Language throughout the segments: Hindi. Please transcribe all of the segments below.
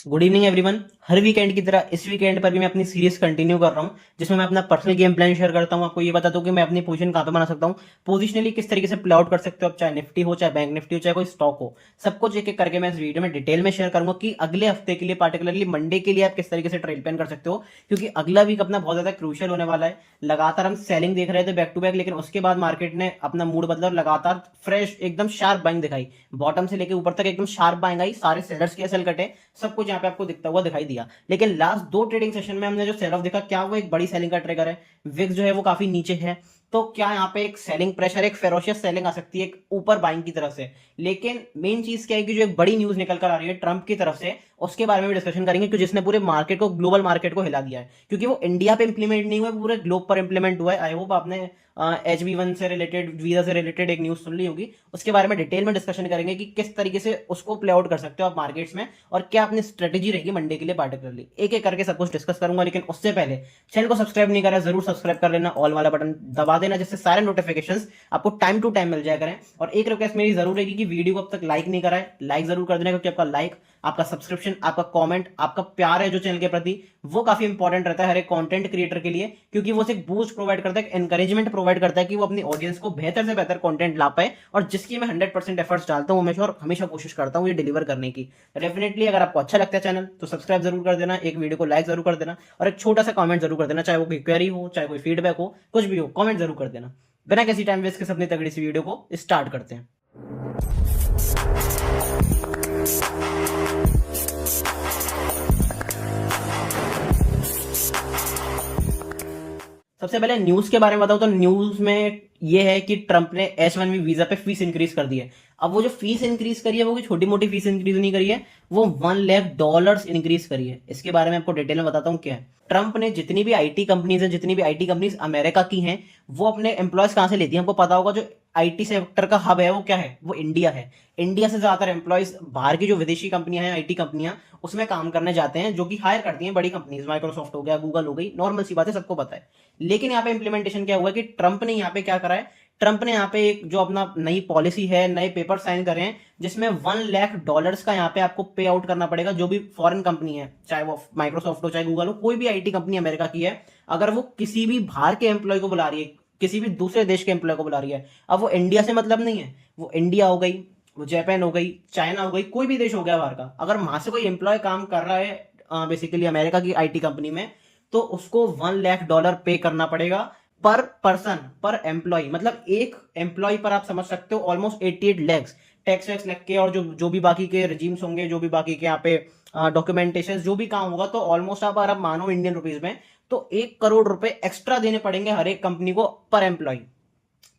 Good evening everyone. हर वीकेंड की तरह इस वीकेंड पर भी मैं अपनी सीरीज कंटिन्यू कर रहा हूं, जिसमें मैं अपना पर्सनल गेम प्लान शेयर करता हूं। आपको ये बताता हूं कि मैं अपनी पोजीशन कहां पे बना सकता हूं, पोजिशनली किस तरीके से प्ले आउट कर सकते हो आप, चाहे निफ्टी हो, चाहे बैंक निफ्टी हो, चाहे कोई स्टॉक हो। सब कुछ एक एक करके मैं इस वीडियो में डिटेल में शेयर करूंगा कि अगले हफ्ते के लिए, पार्टिकुलरली मंडे के लिए, आप किस तरीके से ट्रेड प्लान कर सकते हो। क्योंकि अगला वीक अपना बहुत ज्यादा क्रूशियल होने वाला है। लगातार हम सेलिंग देख रहे थे बैक टू बैक, लेकिन उसके बाद मार्केट ने अपना मूड बदला और लगातार फ्रेश एकदम शार्प बाइंग दिखाई। बॉटम से लेकर ऊपर तक एकदम शार्प बाइंग आई, सारे सेलर्स के सेल कटे, सब कुछ यहाँ पे आपको दिखता हुआ दिखाई दिया। लेकिन लास्ट दो ट्रेडिंग सेशन में हमने जो सेल ऑफ देखा, क्या वो एक बड़ी सेलिंग का ट्रिगर है? विक्स जो है वो काफी नीचे है, तो क्या यहाँ पे एक सेलिंग प्रेशर, एक फेरोशियस सेलिंग आ सकती है एक ऊपर बाइंग की तरफ से? लेकिन मेन चीज क्या है कि जो एक बड़ी न्यूज निकल कर आ रही है ट्रंप की तरफ से, उसके बारे में भी डिस्कशन करेंगे, क्योंकि जिसने पूरे मार्केट को, ग्लोबल मार्केट को हिला दिया है। क्योंकि वो इंडिया पे इंप्लीमेंट नहीं हुआ, पूरे ग्लोब पर इंप्लीमेंट हुआ है। आई होप आपने HB1 से रिलेटेड, वीजा से रिलेटेड एक न्यूज सुन ली होगी। उसके बारे में डिटेल में डिस्कशन करेंगे कि किस तरीके से उसको प्ले आउट कर सकते हो आप मार्केट्स में, और क्या अपनी स्ट्रेटेजी रहेगी मंडे के लिए पार्टिकुलरली। एक एक करके सब कुछ डिस्कस करूंगा, लेकिन उससे पहले चैनल को सब्सक्राइब नहीं करा, जरूर सब्सक्राइब कर लेना, ऑल वाला बटन दबा देना, जिससे सारे नोटिफिकेशंस आपको टाइम टू टाइम मिल जाया करें। और एक रिक्वेस्ट मेरी जरूर है कि वीडियो को अब तक लाइक नहीं करा है, लाइक जरूर कर देना, क्योंकि आपका लाइक, आपका सब्सक्रिप्शन, आपका कमेंट, आपका प्यार है जो चैनल के प्रति, वो काफी इंपॉर्टेंट रहता है हर एक कंटेंट क्रिएटर के लिए। क्योंकि वो सिर्फ बूस्ट प्रोवाइड करता है, एनकरेजमेंट प्रोवाइड करता है कि वो अपनी ऑडियंस को बेहतर से बेहतर कंटेंट ला पाए, और जिसकी मैं 100% एफर्ट्स डालता हूं हमेशा, और हमेशा कोशिश करता हूं ये डिलीवर करने की। डेफिनेटली अगर आपको अच्छा लगता है चैनल, तो सब्सक्राइब जरूर कर देना, एक वीडियो को लाइक जरूर कर देना, और एक छोटा सा कमेंट जरूर कर देना, चाहे वो कोई क्वेरी हो, चाहे कोई फीडबैक हो, कुछ भी हो, कमेंट जरूर कर देना। बिना किसी टाइम वेस्ट के अपनी तगड़ी सी वीडियो को स्टार्ट करते हैं। सबसे पहले न्यूज के बारे में बताऊं, तो न्यूज में ये है कि ट्रंप ने H1B वीजा पे फीस इंक्रीज कर दी है। अब वो जो फीस इंक्रीज करी है, वो कोई छोटी मोटी फीस इंक्रीज नहीं करी है, वो $1 लाख इंक्रीज करी है। इसके बारे में आपको डिटेल में बताता हूँ क्या है। ट्रंप ने जितनी भी आईटी कंपनीज हैं, जितनी भी आईटी कंपनीज अमेरिका की हैं, वो अपने एम्प्लॉयज कहां से लेती हैं? आपको पता होगा, जो आईटी सेक्टर का हब है वो क्या है? वो इंडिया है। इंडिया से ज्यादातर एम्प्लॉयज बाहर की जो विदेशी कंपनियां हैं, आईटी कंपनियां, उसमें काम करने जाते हैं, जो कि हायर करती हैं बड़ी कंपनीज, माइक्रोसॉफ्ट हो गया, गूगल हो गई, नॉर्मल सी बात है, सबको पता है। लेकिन यहाँ पे इंप्लीमेंटेशन क्या हुआ है कि ट्रंप ने यहाँ पे क्या करा है, ट्रंप ने यहाँ पे एक जो अपना नई पॉलिसी है, नए पेपर साइन करे हैं, जिसमें $1 लाख का यहाँ पे आपको पे आउट करना पड़ेगा। जो भी फॉरेन कंपनी है, चाहे वो माइक्रोसॉफ्ट हो, चाहे गूगल हो, कोई भी आईटी कंपनी अमेरिका की है, अगर वो किसी भी बाहर के एम्प्लॉय को बुला रही है, किसी भी दूसरे देश के एम्प्लॉय को बुला रही है, अब वो इंडिया से मतलब नहीं है, वो इंडिया हो गई, वो जापान हो गई, चाइना हो गई, कोई भी देश हो गया बाहर का, अगर वहां से कोई एम्प्लॉय काम कर रहा है बेसिकली अमेरिका की आईटी कंपनी में, तो उसको $1 लाख पे करना पड़ेगा पर पर्सन, पर एम्प्लॉय। मतलब एक एम्प्लॉय पर आप समझ सकते हो ऑलमोस्ट 88 लैक्स टैक्स वैक्स लग के, और जो जो भी बाकी के रिजीम्स होंगे, जो भी बाकी के यहाँ पे डॉक्यूमेंटेशन, जो भी काम होगा, तो ऑलमोस्ट आप मानो इंडियन रुपीज में, तो 1 करोड़ रुपए एक्स्ट्रा देने पड़ेंगे हर एक कंपनी को पर एम्प्लॉय।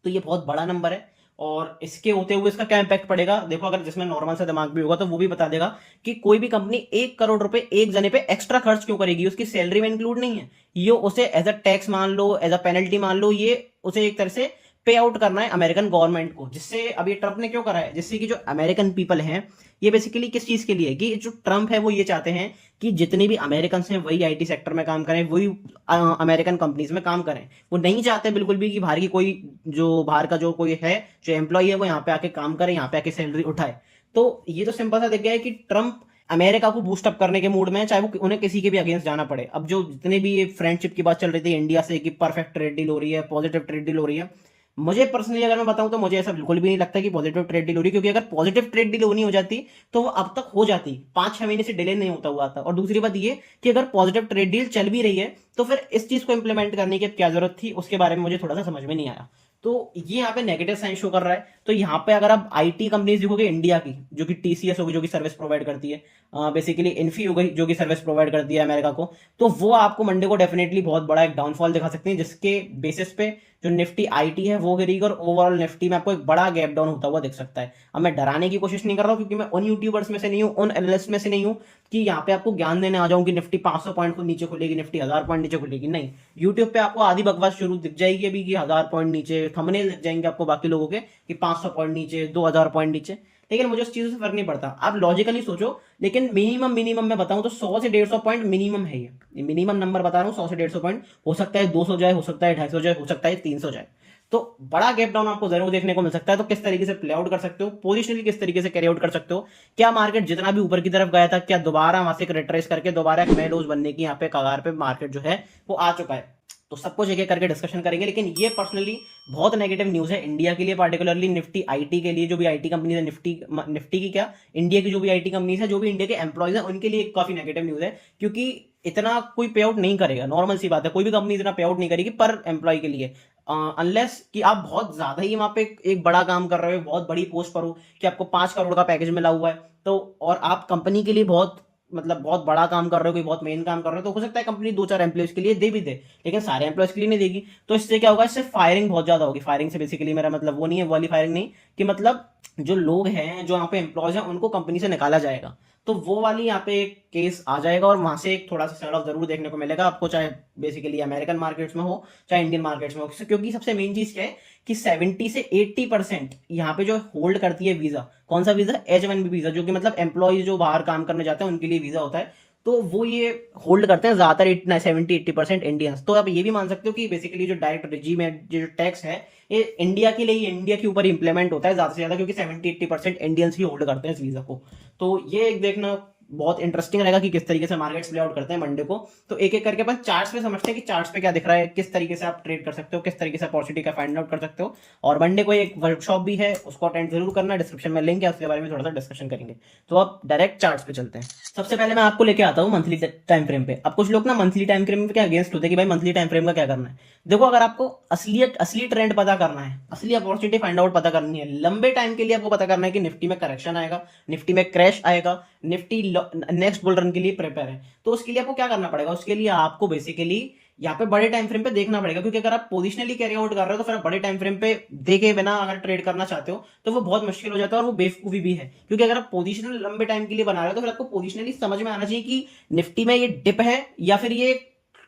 तो ये बहुत बड़ा नंबर है। और इसके होते हुए इसका क्या इंपैक्ट पड़ेगा, देखो, अगर जिसमें नॉर्मल सा दिमाग भी होगा तो वो भी बता देगा कि कोई भी कंपनी 1 करोड़ रुपए एक जने पे एक्स्ट्रा खर्च क्यों करेगी? उसकी सैलरी में इंक्लूड नहीं है ये, उसे एज अ टैक्स मान लो, एज अ पेनल्टी मान लो, ये उसे एक तरह से पे आउट करना है अमेरिकन गवर्नमेंट को। जिससे अब ये ट्रंप ने क्यों करा है, जिससे कि जो अमेरिकन पीपल हैं, ये बेसिकली किस चीज के लिए, कि जो ट्रंप है वो ये चाहते हैं कि जितने भी अमेरिकन हैं वही आईटी सेक्टर में काम करें, वही अमेरिकन कंपनीज में काम करें। वो नहीं चाहते बिल्कुल भी कि बाहर की कोई, जो बाहर का जो कोई है, जो एम्प्लॉय है, वो यहाँ पे आके काम करे, यहाँ पे आके सैलरी उठाए। तो ये तो सिंपल सा दिख गया है कि ट्रंप अमेरिका को बूस्ट अप करने के मूड में है, चाहे वो उन्हें किसी के भी अगेंस्ट जाना पड़े। अब जो जितने भी ये फ्रेंडशिप की बात चल रही थी इंडिया से कि परफेक्ट ट्रेड डील हो रही है, पॉजिटिव ट्रेड डील हो रही है, मुझे पर्सनली अगर मैं बताऊं तो मुझे ऐसा बिल्कुल भी नहीं लगता कि पॉजिटिव ट्रेड डील हो रही है। क्योंकि अगर पॉजिटिव ट्रेड डील होनी हो जाती तो वो अब तक हो जाती, 5-6 महीने से डिले नहीं होता हुआ था। और दूसरी बात ये कि अगर पॉजिटिव ट्रेड डील चल भी रही है, तो फिर इस चीज को इंप्लीमेंट करने की क्या जरूरत थी, उसके बारे में मुझे थोड़ा सा समझ में नहीं आया। तो ये यहाँ पे नेगेटिव साइन शो कर रहा है। तो यहाँ पे अगर आप आईटी कंपनीज देखोगे इंडिया की, जो कि टीसीएस होगी, जो कि सर्विस प्रोवाइड करती है, बेसिकली इन्फी हो गई, जो कि सर्विस प्रोवाइड करती है अमेरिका को, तो वो आपको मंडे को डेफिनेटली बहुत बड़ा एक डाउनफॉल दिखा सकते हैं, जिसके बेसिस पे जो निफ्टी आईटी है वो गिरेगी, और ओवरऑल निफ्टी में आपको एक बड़ा गैप डाउन होता हुआ दिख सकता है। अब मैं डराने की कोशिश नहीं कर रहा हूँ, क्योंकि मैं उन यूट्यूबर्स में से नहीं हूँ, उन एनालिस्ट में से नहीं हूँ कि यहाँ पे आपको ज्ञान देने आ जाऊं कि निफ्टी 500 पॉइंट को नीचे खुलेगी, निफ्टी 1000 पॉइंट नीचे खुलेगी। नहीं, यूट्यूब पे आपको आधी बकवास शुरू दिख जाएगी अभी कि 1000 पॉइंट नीचे, थंबनेल दिख जाएंगे आपको बाकी लोगों के कि 500 पॉइंट नीचे, 2000 पॉइंट नीचे। लेकिन मुझे उस चीजों से फर्क नहीं पड़ता, आप लॉजिकली सोचो। लेकिन मिनिमम मिनिमम मैं बताऊं तो 100 से 150 पॉइंट मिनिमम है। ये मिनिमम नंबर बता रहा हूँ, 100 से 150 पॉइंट। हो सकता है 200 जाए, हो सकता है 250 जाए, हो सकता है 300 जाए। तो बड़ा गैप डाउन आपको जरूर देखने को मिल सकता है। तो किस तरीके से प्ले आउट कर सकते हो, पोजिशनली किस तरीके से कैरी आउट कर सकते हो, क्या मार्केट जितना भी ऊपर की तरफ गया था क्या दोबारा वहां से रिट्रेस करके दोबारा एक नए लोज बनने की यहाँ पे कगार पे मार्केट जो है वो आ चुका है। तो सब कुछ एक एक करके डिस्कशन करेंगे। लेकिन ये पर्सनली बहुत नेगेटिव न्यूज है इंडिया के लिए, पार्टिकुलरली निफ्टी आईटी के लिए। जो भी आईटी कंपनी है, निफ्टी की क्या, इंडिया की जो भी आईटी कंपनी है, जो भी इंडिया के एम्प्लॉयज है, उनके लिए काफी नेगेटिव न्यूज है। क्योंकि इतना कोई पे आउट नहीं करेगा, नॉर्मल सी बात है, कोई भी कंपनी इतना पे आउट नहीं करेगी पर एम्प्लॉय के लिए, अनलेस कि आप बहुत ज्यादा ही वहां पे एक बड़ा काम कर रहे हो, बहुत बड़ी पोस्ट पर हो कि आपको 5 करोड़ का पैकेज मिला हुआ है, तो और आप कंपनी के लिए बहुत मतलब बहुत बड़ा काम कर रहे हो, कोई बहुत मेन काम कर रहे हो, तो हो सकता है कंपनी 2-4 एम्प्लॉयज के लिए दे भी दे, लेकिन सारे एम्प्लॉयज के लिए नहीं देगी। तो इससे क्या होगा, इससे फायरिंग बहुत ज्यादा होगी। फायरिंग से बेसिकली मेरा मतलब वो नहीं है, वाली फायरिंग नहीं, कि मतलब जो लोग हैं, जो यहाँ पे एम्प्लॉयज हैं, उनको कंपनी से निकाला जाएगा। तो वो वाली यहाँ पे एक केस आ जाएगा और वहां से एक थोड़ा सा सेल ऑफ जरूर देखने को मिलेगा आपको, चाहे बेसिकली अमेरिकन मार्केट्स में हो चाहे इंडियन मार्केट्स में हो। क्योंकि सबसे मेन चीज क्या है कि 70 से 80% यहाँ पे जो होल्ड करती है वीजा, कौन सा वीजा, H1B वीजा, जो कि मतलब एम्प्लॉयज जो बाहर काम करने जाते हैं उनके लिए वीजा होता है। तो वो ये होल्ड करते हैं ज्यादातर 70-80% इंडियंस। तो आप ये भी मान सकते हो कि बेसिकली जो डायरेक्ट रिजीम है, जो टैक्स है, ये इंडिया के लिए, इंडिया के ऊपर इंप्लीमेंट होता है ज्यादा से ज्यादा, क्योंकि 70-80% इंडियंस ही होल्ड करते हैं इस वीजा को। तो ये एक देखना बहुत इंटरेस्टिंग रहेगा कि किस तरीके से मार्केट्स प्ले आउट करते हैं मंडे को। तो एक एक करके अपन चार्ट्स पे समझते हैं कि चार्ट्स पे क्या दिख रहा है, किस तरीके से आप ट्रेड कर सकते हो, किस तरीके से अपॉर्चुनिटी का फाइंड आउट कर सकते हो। और मंडे को एक वर्कशॉप भी है, उसको अटेंड जरूर करना, डिस्क्रिप्शन में लिंक है, उसके बारे में थोड़ा सा डिस्कशन करेंगे। तो अब डायरेक्ट चार्ट्स पे चलते हैं। सबसे पहले मैं आपको लेके आता हूँ मंथली टाइम फ्रेम पे। अब कुछ लोग ना मंथली टाइम फ्रेम के अगेंस्ट होते हैं कि भाई मंथली टाइम फ्रेम का क्या करना है। देखो, अगर आपको असली ट्रेंड पता करना है, असली अपॉर्चुनिटी फाइंड आउट पता करनी है, लंबे टाइम के लिए आपको पता करना है कि निफ्टी में करेक्शन आएगा, निफ्टी में क्रैश आएगा, निफ्टी नेक्स्ट बुल रन के लिए प्रिपेयर है, तो उसके लिए आपको क्या करना पड़ेगा, उसके लिए आपको बेसिकली यहाँ पे बड़े टाइम फ्रेम पे देखना पड़ेगा। क्योंकि अगर आप पोजिशनली कैरी आउट कर रहे हो तो फिर आप बड़े टाइम फ्रेम पे देखे बिना अगर ट्रेड करना चाहते हो तो वो बहुत मुश्किल हो जाता है और वो बेवकूफी भी है। क्योंकि अगर आप पोजिशनल लंबे टाइम के लिए बना रहे हो तो फिर आपको पोजिशनली समझ में आना चाहिए कि निफ्टी में ये डिप है या फिर ये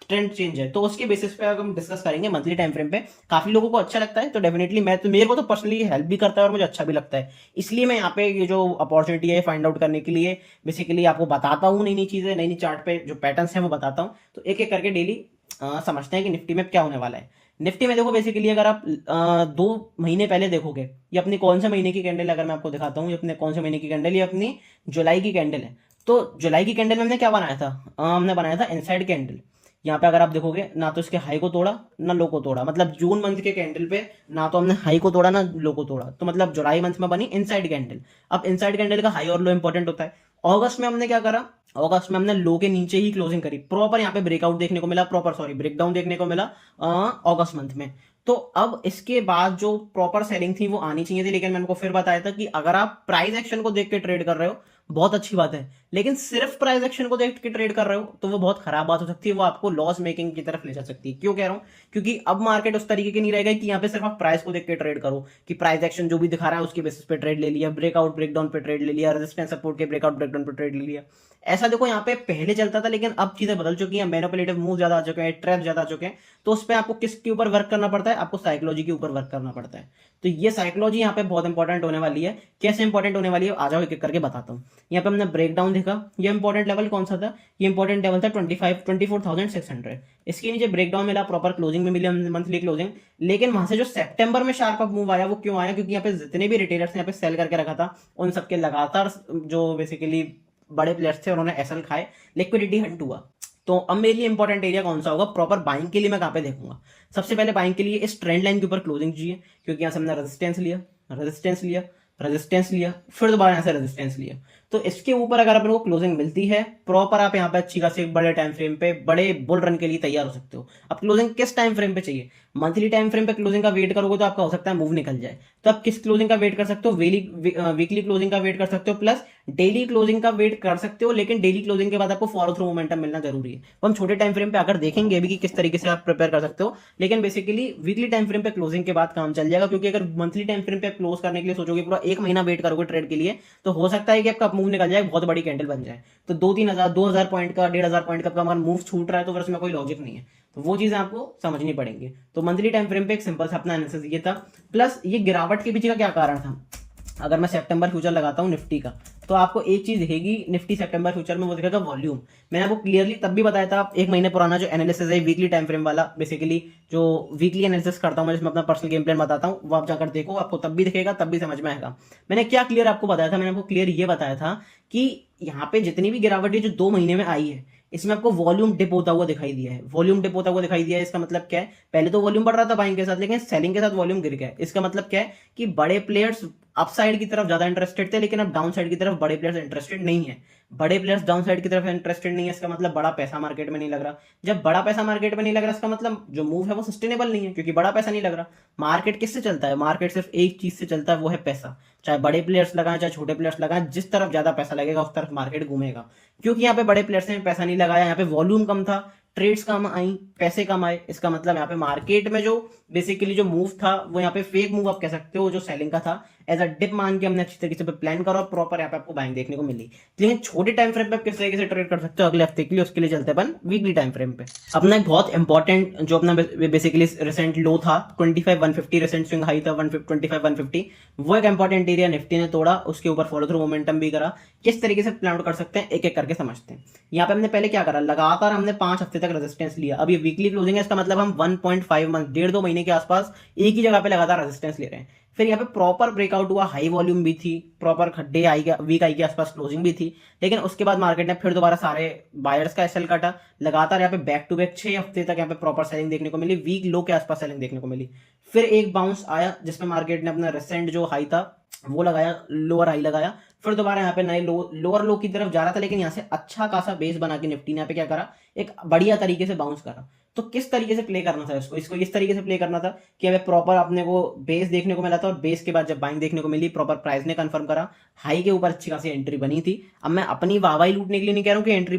ट्रेंड चेंज है। तो उसके बेसिस पे अगर हम डिस्कस करेंगे मंथली टाइम फ्रेम पे, काफी लोगों को अच्छा लगता है, तो डेफिनेटली मेरे को तो पर्सनली हेल्प भी करता है और मुझे अच्छा भी लगता है। इसलिए मैं यहाँ पे ये जो अपॉर्चुनिटी है फाइंड आउट करने के लिए बेसिकली आपको बताता हूँ, नई नई चीजें, नई नई चार्ट पे जो पैटर्न्स हैं वो बताता हूँ। तो एक एक करके डेली समझते हैं कि निफ्टी में क्या होने वाला है। निफ्टी में देखो बेसिकली अगर आप 2 महीने पहले देखोगे, ये अपनी कौन से महीने की कैंडल, अगर मैं आपको दिखाता हूँ ये अपने कौन से महीने की कैंडल, ये अपनी जुलाई की कैंडल है। तो जुलाई की कैंडल में हमने क्या बनाया था, हमने बनाया था इनसाइड कैंडल। यहाँ पे अगर आप देखोगे ना तो इसके हाई को तोड़ा ना लो को तोड़ा, मतलब जून मंथ के कैंडल पे ना तो हमने हाई को तोड़ा ना लो को तोड़ा, तो मतलब जुलाई मंथ में बनी इनसाइड कैंडल। अब इनसाइड कैंडल का हाई और लो इंपॉर्टेंट होता है। अगस्त में हमने क्या करा, अगस्त में हमने लो के नीचे ही क्लोजिंग करी, प्रॉपर यहाँ पे ब्रेकआउट देखने को मिला, ब्रेकडाउन देखने को मिला अगस्त मंथ में। तो अब इसके बाद जो प्रॉपर सेलिंग थी वो आनी चाहिए थी, लेकिन मैंने को फिर बताया था कि अगर आप प्राइस एक्शन को देख के ट्रेड कर रहे हो बहुत अच्छी बात है, लेकिन सिर्फ प्राइस एक्शन को देख के ट्रेड कर रहे हो तो वो बहुत खराब बात हो सकती है, वो आपको लॉस मेकिंग की तरफ ले जा सकती है। क्यों कह रहा हूं, क्योंकि अब मार्केट उस तरीके की नहीं रहेगा कि यहाँ पे सिर्फ आप प्राइस को देख के ट्रेड करो, कि प्राइस एक्शन जो भी दिखा रहा है उसके बेसिस पे ट्रेड ले लिया, ब्रेकआउट ब्रेकडाउन पे ट्रेड ले लिया, रेजिस्टेंस सपोर्ट के ब्रेकआउट ब्रेकडाउन पे ट्रेड ले लिया। ऐसा देखो यहाँ पे पहले चलता था, लेकिन अब चीजें बदल चुकी हैं, मैनिपुलेटिव मूव ज्यादा आ चुके हैं, ट्रैप ज्यादा आ चुके हैं। तो उस पर आपको किसके ऊपर वर्क करना पड़ता है, आपको साइकोलॉजी के ऊपर वर्क करना पड़ता है। तो ये साइकोलॉजी यहाँ पे बहुत इंपॉर्टेंट होने वाली है। कैसे इंपॉर्टेंट होने वाली है आ जाओ एक एक करके बताता हूँ। यहाँ पे हमने ब्रेकडाउन देखा, ये इंपॉर्टेंट लेवल कौन सा था, ये इंपॉर्टेंट लेवल था 24,600। इसके नीचे ब्रेकडाउन मिला, प्रॉपर क्लोजिंग में मिली मंथली क्लोजिंग। लेकिन वहां से जो सितंबर में शार्प अप मूव आया वो क्यों आया, क्योंकि यहाँ पे जितने भी रिटेलर्स यहाँ पे सेल करके रखा था उन सबके लगातार जो बेसिकली बड़े प्लेयर्स थे उन्होंने एसएल खाए, लिक्विडिटी हंट हुआ। तो अब मेरे लिए इंपॉर्टेंट एरिया कौन सा होगा, प्रॉपर बाइंग के लिए मैं कहां पे देखूंगा। सबसे पहले बाइंग के लिए इस ट्रेंड लाइन के ऊपर क्लोजिंग चाहिए, क्योंकि यहां से हमने रेजिस्टेंस लिया, रेजिस्टेंस लिया, रेजिस्टेंस लिया, फिर दोबारा यहां से रेजिस्टेंस लिया। तो इसके ऊपर अगर अपन को क्लोजिंग मिलती है प्रॉपर, आप यहाँ पे अच्छी खासी बड़े टाइम फ्रेम पे बड़े बुल रन के लिए तैयार हो सकते हो। अब क्लोजिंग किस टाइम फ्रेम पे चाहिए, मंथली टाइम फ्रेम पे क्लोजिंग का वेट करोगे तो आपका हो सकता है मूव निकल जाए। तो आप किस क्लोजिंग का वेट कर सकते हो, वीकली क्लोजिंग का वेट कर सकते हो, प्लस डेली क्लोजिंग का वेट कर सकते हो। लेकिन डेली क्लोजिंग के बाद आपको फॉलो थ्रू मोमेंटम मिलना जरूरी है। तो हम छोटे टाइम फ्रेम पे अगर देखेंगे भी कि किस तरीके से आप प्रिपेयर कर सकते हो, लेकिन बेसिकली वीकली टाइम फ्रेम पे क्लोजिंग के बाद काम चल जाएगा। क्योंकि अगर मंथली टाइम फ्रेम पे क्लोज करने के लिए सोचोगे, पूरा 1 महीना वेट करोगे ट्रेड के लिए, तो हो सकता है कि आपका मूव निकल जाए, बहुत बड़ी कैंडल बन जाए। तो 2-3 हज़ार 2,000 पॉइंट का 1,500 पॉइंट का अगर मूव छूट रहा है तो फिर उसमें कोई लॉजिक नहीं है। तो वो चीजें आपको समझनी पड़ेंगी। तो मंथली टाइम फ्रेम पे एक सिंपल सा अपना एनालिसिस ये था। प्लस ये गिरावट के पीछे का क्या कारण था, अगर मैं सितंबर फ्यूचर लगाता हूँ निफ्टी का, तो आपको एक चीज दिखेगी निफ्टी सितंबर फ्यूचर में, वो दिखेगा वॉल्यूम। मैंने आपको क्लियरली तब भी बताया था, एक महीने पुराना जो एनालिसिस है वीकली टाइम फ्रेम वाला, बेसिकली जो वीकली एनालिसिस करता हूँ मैं, जिसमें अपना पर्सनल गेम प्लान बताता हूँ, वो आप जाकर देखो, आपको तब भी दिखेगा, तब भी समझ में आएगा। मैंने क्या क्लियर आपको बताया था, मैंने आपको क्लियर ये बताया था कि यहाँ पे जितनी भी गिरावट है जो 2 महीने में आई है, इसमें आपको वॉल्यूम डिप होता हुआ दिखाई दिया है। वॉल्यूम डिप होता हुआ दिखाई दिया है, इसका मतलब क्या है, पहले तो वॉल्यूम बढ़ रहा था बाइंग के साथ, लेकिन सेलिंग के साथ वॉल्यूम गिर गया है। इसका मतलब क्या है कि बड़े प्लेयर्स अपसाइड की तरफ ज्यादा इंटरेस्टेड थे, लेकिन अब डाउन साइड की तरफ बड़े प्लेयर्स इंटरेस्टेड नहीं है। बड़े प्लेयर्स डाउन साइड की तरफ इंटरेस्टेड नहीं है, इसका मतलब बड़ा पैसा मार्केट में नहीं लग रहा। जब बड़ा पैसा मार्केट में नहीं लग रहा, इसका मतलब जो मूव है वो सस्टेनेबल नहीं है, क्योंकि बड़ा पैसा नहीं लग रहा। मार्केट किससे चलता है, मार्केट सिर्फ एक चीज से चलता है, वो है पैसा। चाहे बड़े प्लेयर्स लगाएं चाहे छोटे प्लेयर्स लगाएं, जिस तरफ ज्यादा पैसा लगेगा उस तरफ मार्केट घूमेगा। क्योंकि यहाँ पे बड़े प्लेयर्स ने पैसा नहीं लगाया, यहाँ पे वॉल्यूम कम था, ट्रेड्स कम आई, पैसे कम आए। इसका मतलब यहाँ पे मार्केट में जो बेसिकली जो मूव था वो यहाँ पे फेक मूव आप कह सकते हो, जो सेलिंग का था, एज अ डिप मान के हमने अच्छी तरीके से प्लान करा और प्रॉपर यहाँ पे आपको बाइंग देखने को मिली। लेकिन छोटे टाइम फ्रेम पे आप किस तरीके से ट्रेड कर सकते हो अगले हफ्ते के लिए, उसके लिए चलते हैं अपन वीकली टाइम फ्रेम पे। अपना एक बहुत इंपॉर्टेंट जो अपना बेसिकली रिसेंट लो था 25,150, रिसेंट स्विंग हाई था 25,150, वो एक इंपॉर्टेंट एरिया निफ्टी ने तोड़ा, उसके ऊपर फॉलो थ्रू मोमेंटम भी करा। किस तरीके से प्लान आउट कर सकते हैं एक एक करके समझते हैं। यहाँ पे हमने पहले क्या करा, लगातार हमने 5 हफ्ते तक रेजिस्टेंस लिया। अब ये वीकली क्लोजिंग है, इसका मतलब हम 1.5 मंथ, 1.5-2 महीने के आसपास एक ही जगह पे लगातार रेजिस्टेंस ले रहे हैं। फिर यहाँ पे प्रॉपर ब्रेकआउट हुआ, हाई वॉल्यूम भी थी, प्रॉपर खड्डे आई के वीक आई के आसपास क्लोजिंग भी थी। लेकिन उसके बाद मार्केट ने फिर दोबारा सारे बायर्स का एसएल काटा, लगातार यहाँ पे बैक टू बैक 6 हफ्ते तक यहाँ पे प्रॉपर सेलिंग देखने को मिली, वीक लो के आसपास सेलिंग देखने को मिली। फिर एक बाउंस आया जिसमें मार्केट ने अपना रिसेंट जो हाई था वो लगाया, लोअर हाई लगाया, फिर दोबारा यहाँ पे नए लोअर लो की तरफ जा रहा था, लेकिन यहाँ से अच्छा खासा बेस बना के निफ्टी ने यहाँ पे क्या करा, एक बढ़िया तरीके से बाउंस करा। तो किस तरीके से प्ले करना था इसको इस तरीके से प्ले करना था कि हमें प्रॉपर अपने को बेस देखने को मिला था, और बेस के बाद जब बाइंग देखने को मिली, प्रॉपर प्राइस ने कंफर्म करा, हाई के ऊपर अच्छी खासी एंट्री बनी थी। अब मैं अपनी वाहवाही लूटने के लिए नहीं कह रहा हूँ कि एंट्री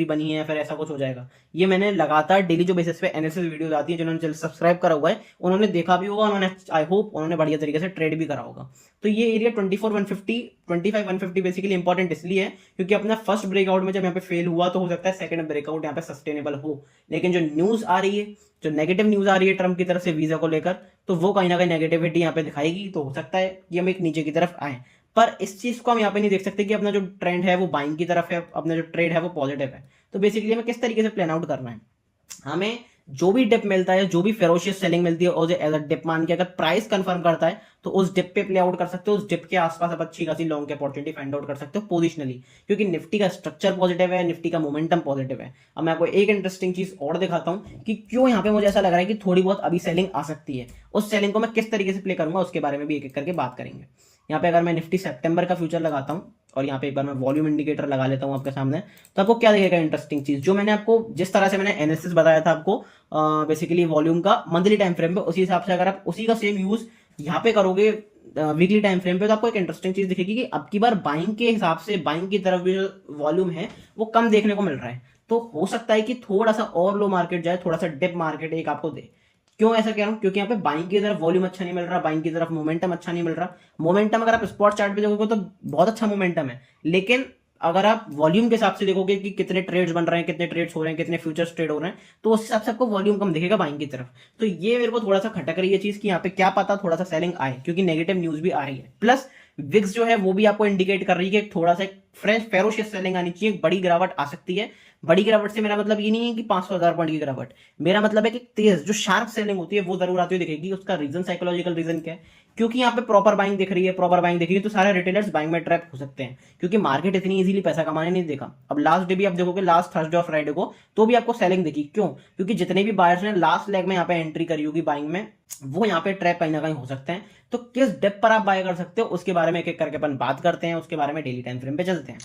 बनी है फिर ऐसा कुछ हो जाएगा। ये मैंने लगातार डेली जो बेसिस पे एनालिसिस वीडियोस आती है, जिन्होंने चैनल सब्सक्राइब करा हुआ है उन्होंने देखा भी होगा, उन्होंने आई होप उन्होंने बढ़िया तरीके से ट्रेड भी करा होगा। तो ये एरिया 25,150 बेसिकली इंपॉर्टेंट इसलिए है क्योंकि अपना फर्स्ट ब्रेकआउट में जब यहाँ पे फेल हुआ, तो हो सकता है सेकंड ब्रेकआउट यहाँ पे सस्टेनेबल हो। लेकिन जो न्यूज आ रही है, जो नेगेटिव न्यूज आ रही है ट्रम्प की तरफ से वीजा को लेकर, तो वो कहीं ना कहीं नेगेटिविटी यहाँ पे दिखाएगी। तो हो सकता है कि हम एक नीचे की तरफ आए, पर इस चीज को हम यहाँ पे नहीं देख सकते कि अपना जो ट्रेंड है वो बाइंग की तरफ है, अपना जो ट्रेड है वो पॉजिटिव है। तो बेसिकली हमें किस तरीके से प्लान आउट करना है, हमें जो भी डिप मिलता है, जो भी फेरोशियस सेलिंग मिलती है, और एज अ डिप मान के अगर प्राइस कंफर्म करता है तो उस डिप पे प्ले आउट कर सकते हो। उस डिप के आसपास आप अच्छी खासी लॉन्ग की अपॉर्चुनिटी फाइंड आउट कर सकते हो पोजिशनली, क्योंकि निफ्टी का स्ट्रक्चर पॉजिटिव है, निफ्टी का मोमेंटम पॉजिटिव है। अब मैं आपको एक इंटरेस्टिंग चीज और दिखाता हूं कि क्यों यहाँ पे मुझे ऐसा लग रहा है कि थोड़ी बहुत अभी सेलिंग आ सकती है। उस सेलिंग को मैं किस तरीके से प्ले करूंगा उसके बारे में भी एक एक करके बात करेंगे। यहाँ पे अगर मैं निफ्टी सितंबर का फ्यूचर लगाता हूँ और यहाँ पे एक बार मैं वॉल्यूम इंडिकेटर लगा लेता हूँ आपके सामने, तो आपको क्या दिखेगा इंटरेस्टिंग चीज, जो मैंने आपको जिस तरह से मैंने एनालिसिस बताया था आपको बेसिकली वॉल्यूम का मंथली टाइम फ्रेम पे, उसी हिसाब से अगर आप उसी का सेम यूज यहाँ पे करोगे वीकली टाइम फ्रेम पे, तो आपको एक इंटरेस्टिंग चीज दिखेगी कि अब की बार बाइंग के हिसाब से बाइंग की तरफ भी जो वॉल्यूम है वो कम देखने को मिल रहा है। तो हो सकता है कि थोड़ा सा और लो मार्केट जाए, थोड़ा सा डिप मार्केट एक आपको दे। क्यों ऐसा कह रहा हूं, क्योंकि यहाँ पे बाइंग की तरफ वॉल्यूम अच्छा नहीं मिल रहा, बाइंग की तरफ मोमेंटम अच्छा नहीं मिल रहा। मोमेंटम अगर आप स्पॉट चार्ट पे देखोगे तो बहुत अच्छा मोमेंटम है, लेकिन अगर आप वॉल्यूम के हिसाब से देखोगे कि कितने ट्रेड्स बन रहे हैं, कितने ट्रेड्स हो रहे हैं, कितने फ्यूचर्स ट्रेड हो रहे हैं, तो उस हिसाब से आपको वॉल्यूम कम दिखेगा बाइंग की तरफ। तो ये मेरे को थोड़ा सा खटक रही है चीज कि यहाँ पे क्या पता थोड़ा सा सेलिंग आए, क्योंकि नेगेटिव न्यूज भी आ रही है। प्लस विक्स जो है वो भी आपको इंडिकेट कर रही है कि थोड़ा सा फ्रेश फेरोशियस सेलिंग आनी चाहिए, बड़ी गिरावट आ सकती है। बड़ी गिरावट से मेरा मतलब ये नहीं है कि 500,000 पॉइंट की गिरावट, मेरा मतलब है कि तेज जो शार्प सेलिंग होती है वो जरूर आती हुई दिखेगी। उसका रीजन साइकोलॉजिकल रीजन क्या है, क्योंकि यहाँ पे प्रॉपर बाइंग दिख रही है, प्रॉपर बाइंग दिख रही है, तो सारे रिटेलर्स बाइंग में ट्रैप हो सकते हैं, क्योंकि मार्केट इतनी इजीली पैसा कमाने नहीं देखा। अब लास्ट डे भी आप देखोगे, लास्ट थर्सडे और फ्राइडे को, तो भी आपको सेलिंग दिखी। क्यों, क्योंकि जितने भी बायर्स ने लास्ट लेग में यहाँ पे एंट्री करी होगी बाइंग में, वो यहाँ पे ट्रैप कहीं ना कहीं हो सकते हैं। तो किस डेप्थ पर आप बाय कर सकते हो उसके बारे में एक एक करके अपन बात करते हैं, उसके बारे में डेली टाइम फ्रेम पे चलते हैं।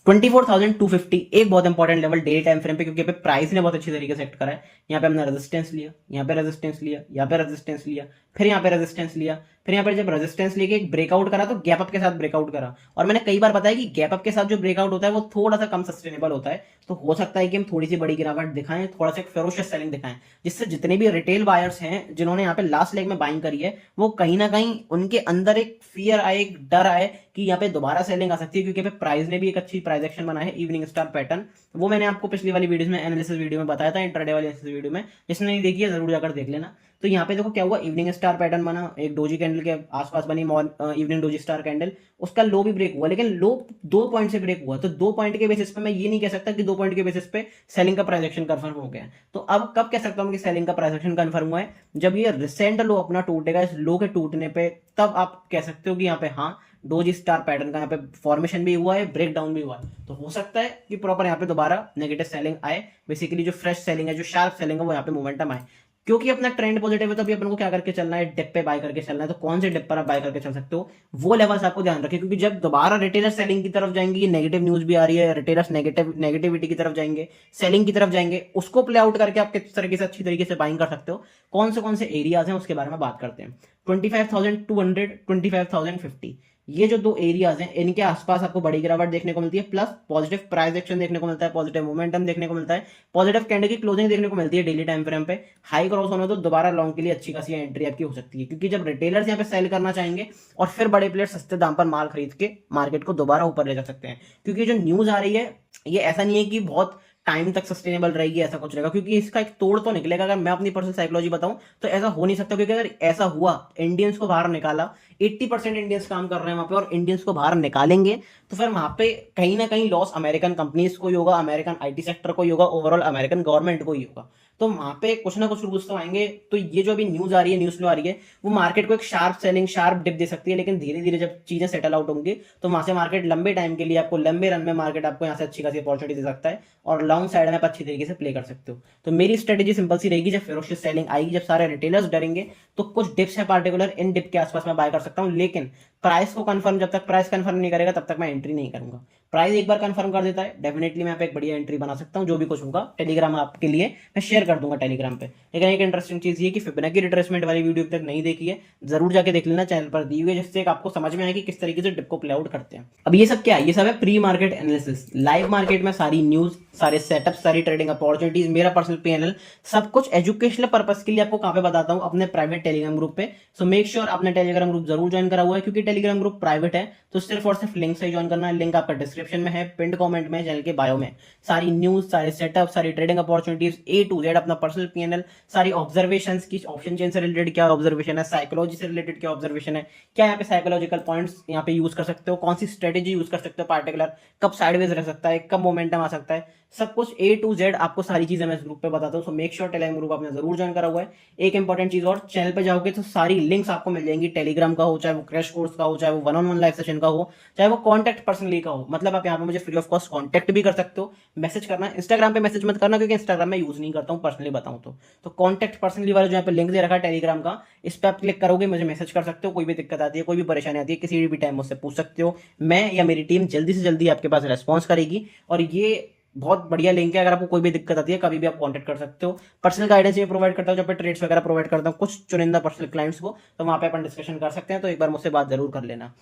24,250 एक बहुत important level daily time frame पे, क्योंकि पे प्राइस ने बहुत अच्छी तरीके से एक्ट करा है। यहाँ पे हमने रेजिस्टेंस लिया, यहाँ पे रेजिस्टेंस लिया, यहाँ पे रेजिस्टेंस लिया, फिर यहाँ पे रेजिस्टेंस लिया, फिर यहाँ पे जब रेजिस्टेंस लेके एक ब्रेकआउट करा तो गैप अप के साथ ब्रेकआउट करा। और मैंने कई बार बताया कि गैप अप के साथ जो ब्रेकआउट होता है वो थोड़ा सा कम सस्टेनेबल होता है। तो हो सकता है कि हम थोड़ी सी बड़ी गिरावट दिखाएं, थोड़ा सा फेरोशियस सेलिंग दिखाएं, जिससे जितने भी रिटेल बायर्स हैं जिन्होंने यहाँ पे लास्ट लेग में बाइंग करी है, वो कहीं ना कहीं उनके अंदर एक फियर आए, एक डर आए कि यहाँ पे दोबारा सेलिंग आ सकती है, क्योंकि यहाँ पे प्राइस ने भी एक अच्छी प्राइस एक्शन बना है, इवनिंग स्टार पैटर्न। वो मैंने आपको पिछली वाली वीडियो में, एनालिसिस वीडियो में बताया था, इंट्राडे वाली एनालिसिस वीडियो में, जिसने नहीं देखी है जरूर जाकर देख लेना। तो यहाँ पे देखो क्या हुआ, इवनिंग स्टार पैटर्न बना, एक डोजी कैंडल के आसपास बनी इवनिंग डोजी स्टार कैंडल, उसका लो भी ब्रेक हुआ, लेकिन लो 2 पॉइंट से ब्रेक हुआ। तो 2 पॉइंट के बेसिस पे मैं ये नहीं कह सकता कि 2 पॉइंट के बेसिस पे सेलिंग का प्राइस एक्शन कंफर्म हो गया है। तो अब कब कह सकता हूं कि सेलिंग का प्राइस एक्शन कंफर्म हुआ है, जब ये रिसेंट लो अपना टूटेगा, इस लो के टूटने पे, तब आप कह सकते हो कि यहाँ पे हाँ डोजी स्टार पैटर्न का यहाँ पे फॉर्मेशन भी हुआ है, ब्रेक डाउन भी हुआ है। तो हो सकता है कि प्रॉपर यहाँ पे दोबारा नेगेटिव सेलिंग आए, बेसिकली जो फ्रेश सेलिंग है, जो शार्प सेलिंग है, वो यहाँ पे मोमेंटम आए। क्योंकि अपना ट्रेंड पॉजिटिव है, तो अभी अपन को क्या करके चलना है, डिप पे बाय करके चलना है। तो कौन से डिप पर आप बाय करके चल सकते हो, वो लेवल्स आपको ध्यान रखें, क्योंकि जब दोबारा रिटेलर सेलिंग की तरफ जाएंगे, ये नेगेटिव न्यूज भी आ रही है, रिटेलर्स नेगेटिविटी की तरफ जाएंगे, सेलिंग की तरफ जाएंगे, उसको प्ले आउट करके आप किस तरीके से अच्छी तरीके से बाइंग कर सकते हो, कौन से एरियाज हैं उसके बारे में बात करते हैं। 25,200, 25,050, ये जो दो एरियाज हैं, इनके आसपास आपको बड़ी गिरावट देखने को मिलती है, प्लस पॉजिटिव प्राइस एक्शन देखने को मिलता है, पॉजिटिव मोमेंटम देखने को मिलता है, पॉजिटिव कैंडल की क्लोजिंग देखने को मिलती है डेली टाइम फ्रेम पे। हाई क्रॉस होना तो दोबारा लॉन्ग के लिए अच्छी खासी एंट्री आपकी हो सकती है, क्योंकि जब रिटेलर्स यहाँ पे सेल करना चाहेंगे और फिर बड़े प्लेयर सस्ते दाम पर माल खरीद के मार्केट को दोबारा ऊपर ले जा सकते हैं। क्योंकि जो न्यूज आ रही है, ये ऐसा नहीं है कि बहुत टाइम तक सस्टेनेबल रहेगी, ऐसा कुछ रहेगा, क्योंकि इसका एक तोड़ तो निकलेगा। अगर मैं अपनी पर्सनल साइकोलॉजी बताऊं तो ऐसा हो नहीं सकता, क्योंकि अगर ऐसा हुआ, इंडियंस को बाहर निकाला, 80% इंडियंस काम कर रहे हैं वहां पे और इंडियंस को बाहर निकालेंगे, तो फिर वहां पे कहीं ना कहीं लॉस अमेरिकन कंपनीज को ही होगा, अमेरिकन आईटी सेक्टर को ही होगा, ओवरऑल अमेरिकन गवर्नमेंट को ही होगा। तो वहां पे कुछ ना कुछ रूल्स तो आएंगे। तो ये जो अभी न्यूज आ रही है, न्यूज फ्लो आ रही है, वो मार्केट को एक शार्प सेलिंग, शार्प डिप दे सकती है, लेकिन धीरे धीरे जब चीजें सेटल आउट होंगी, तो वहां से मार्केट लंबे टाइम के लिए आपको, लंबे रन में मार्केट आपको यहाँ से अच्छी खासी अपॉर्चुनिटी दे सकता है, और लॉन्ग साइड में आप अच्छी तरीके से प्ले कर सकते हो। तो मेरी स्ट्रेटेजी सिंपल सी रहेगी, जब फेरोशियस सेलिंग आएगी, जब सारे रिटेलर्स डरेंगे, तो कुछ डिप्स है पार्टिकुलर, इन डिप के आसपास मैं बाय कर सकता हूं, लेकिन प्राइस को कंफर्म, जब तक प्राइस कंफर्म नहीं करेगा तब तक मैं एंट्री नहीं करूंगा। प्राइस एक बार कंफर्म कर देता है, डेफिनेटली मैं यहाँ पे एक बढ़िया एंट्री बना सकता हूं। जो भी कुछ होगा टेलीग्राम आपके लिए मैं शेयर कर दूंगा टेलीग्राम पे। लेकिन एक इंटरेस्टिंग चीज ये कि फिबोनाची रिट्रेसमेंट वाली वीडियो तक नहीं देखी है, जरूर जाके देख लेना, चैनल पर दी हुई है, जिससे आपको समझ में आए कि किस तरीके से डिप को प्ले आउट करते हैं। अब ये सब क्या है, ये सब है pre market analysis. Live market में सारी न्यूज, सारे सेटअप, सारी ट्रेडिंग अपॉर्चुनिटीज, मेरा पर्सनल पीएनएल, सब कुछ एजुकेशनल पर्पस के लिए आपको कहां पे बताता हूं, अपने प्राइवेट टेलीग्राम ग्रुप पे। सो मेक श्योर अपने टेलीग्राम ग्रुप जरूर ज्वाइन करा हुआ है, क्योंकि टेलीग्राम ग्रुप प्राइवेट है, तो सिर्फ और सिर्फ लिंक से ही ज्वाइन करना है। लिंक आपका डिस्क्रिप्शन में है, पिंड कमेंट में, चैनल के बायो में। सारी न्यूज, सारे सेटअप, सारी trading opportunities A to Z, अपना पर्सनल पीएनएल, सारी ऑब्जर्वेशंस की, ऑप्शन चेन से रिलेटेड क्या ऑब्जर्वेशन है, साइकोलॉजी से रिलेटेड क्या ऑब्जर्वेशन है, क्या यहाँ पे साइकोलॉजिकल पॉइंट्स यहाँ पे यूज कर सकते हो, कौन सी स्ट्रेटेजी यूज कर सकते हो पार्टिकुलर, कब साइडवेज रह सकता है, कब मोमेंटम आ सकता है, सब कुछ A to Z आपको सारी चीजें मैं इस ग्रुप पे बताता हूँ। So make sure Telegram group आपने जरूर ज्वाइन करा हुआ है। एक इंपॉर्टेंट चीज और, चैनल पे जाओगे तो सारी लिंक्स आपको मिल जाएंगी, टेलीग्राम का हो, चाहे वो क्रैश कोर्स का हो, चाहे वो 1-on-1 लाइव सेशन का हो, चाहे वो कॉन्टैक्ट पर्सनली का हो। मतलब आप यहाँ पे मुझे फ्री ऑफ कॉस्ट कॉन्टैक्ट भी कर सकते हो। मैसेज करना, इंस्टाग्राम पे मैसेज मत करना, क्योंकि इंस्टाग्राम में यूज नहीं करता हूँ, पर्सनली बताऊँ तो कॉन्टैक्ट पर्सनली वाला जो यहाँ पे लिंक दे रखा है टेलीग्राम का, इस पर आप क्लिक करोगे, मुझे मैसेज कर सकते हो। कोई भी दिक्कत आती है, कोई भी परेशानी आती है, किसी भी टाइम मुझसे पूछ सकते हो। मैं या मेरी टीम जल्दी से जल्दी आपके पास रेस्पॉन्स करेगी। और ये बहुत बढ़िया लिंक है, अगर आपको कोई भी दिक्कत आती है कभी भी आप कांटेक्ट कर सकते हो। पर्सनल गाइडेंस ये प्रोवाइड करता हूँ, जब मैं ट्रेड्स वगैरह प्रोवाइड करता हूँ कुछ चुनिंदा पर्सनल क्लाइंट्स को, तो वहां पे अपन डिस्कशन कर सकते हैं। तो एक बार मुझसे बात जरूर कर लेना।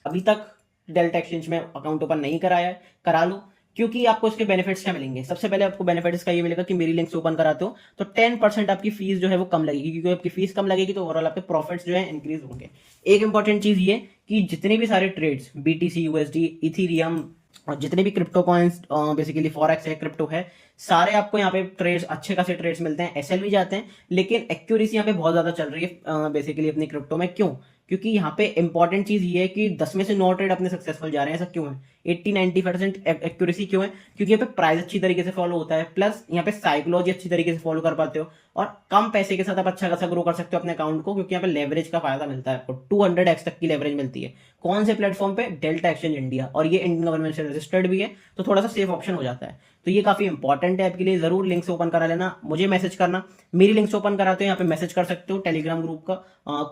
अभी तक डेल्टा एक्सचेंज में अकाउंट ओपन नहीं कराया है, करा लो, क्योंकि आपको इसके बेनिफिट्स क्या मिलेंगे। सबसे पहले आपको बेनिफिट इसका ये मिलेगा कि मेरी लिंक से ओपन कराते हो तो 10% आपकी फीस जो है वो कम लगेगी, क्योंकि आपकी फीस कम लगेगी तो ओवरऑल आपके प्रॉफिट्स जो है इंक्रीज होंगे। एक इंपॉर्टेंट चीज ये कि जितने भी सारे ट्रेड्स, BTC, USD, इथीरियम और जितने भी क्रिप्टो कॉइन्स, बेसिकली फॉरेक्स है, क्रिप्टो है, सारे आपको यहाँ पे ट्रेड्स, अच्छे खासे ट्रेड्स मिलते हैं, SL भी जाते हैं। लेकिन एक्यूरेसी यहाँ पे बहुत ज्यादा चल रही है बेसिकली अपनी क्रिप्टो में। क्यों? क्योंकि यहाँ पे इंपॉर्टेंट चीज ये है कि 10 में से 9 ट्रेड अपने सक्सेसफुल जा रहे हैं। ऐसा क्यों है? 80-90% एक्यूरेसी क्यों है? क्योंकि यहाँ पे प्राइस अच्छी तरीके से फॉलो होता है, प्लस यहाँ पे साइकोलॉजी अच्छी तरीके से फॉलो कर पाते हो, और कम पैसे के साथ आप अच्छा खासा ग्रो कर सकते हो अपने अकाउंट को, क्योंकि यहाँ पे लेवरेज का फायदा मिलता है आपको। 200x तक की लेवरेज मिलती है। कौन से प्लेटफॉर्म पे? डेल्टा एक्सचेंज इंडिया, और ये इंडियन गवर्नमेंट से रजिस्टर्ड भी है, तो थोड़ा सा सेफ ऑप्शन हो जाता है। तो ये काफी इंपॉर्टेंट है आपके लिए। जरूर लिंक से ओपन करा लेना, मुझे मैसेज करना। मेरी लिंक से ओपन कराते हो, यहाँ पे मैसेज कर सकते हो टेलीग्राम ग्रुप का,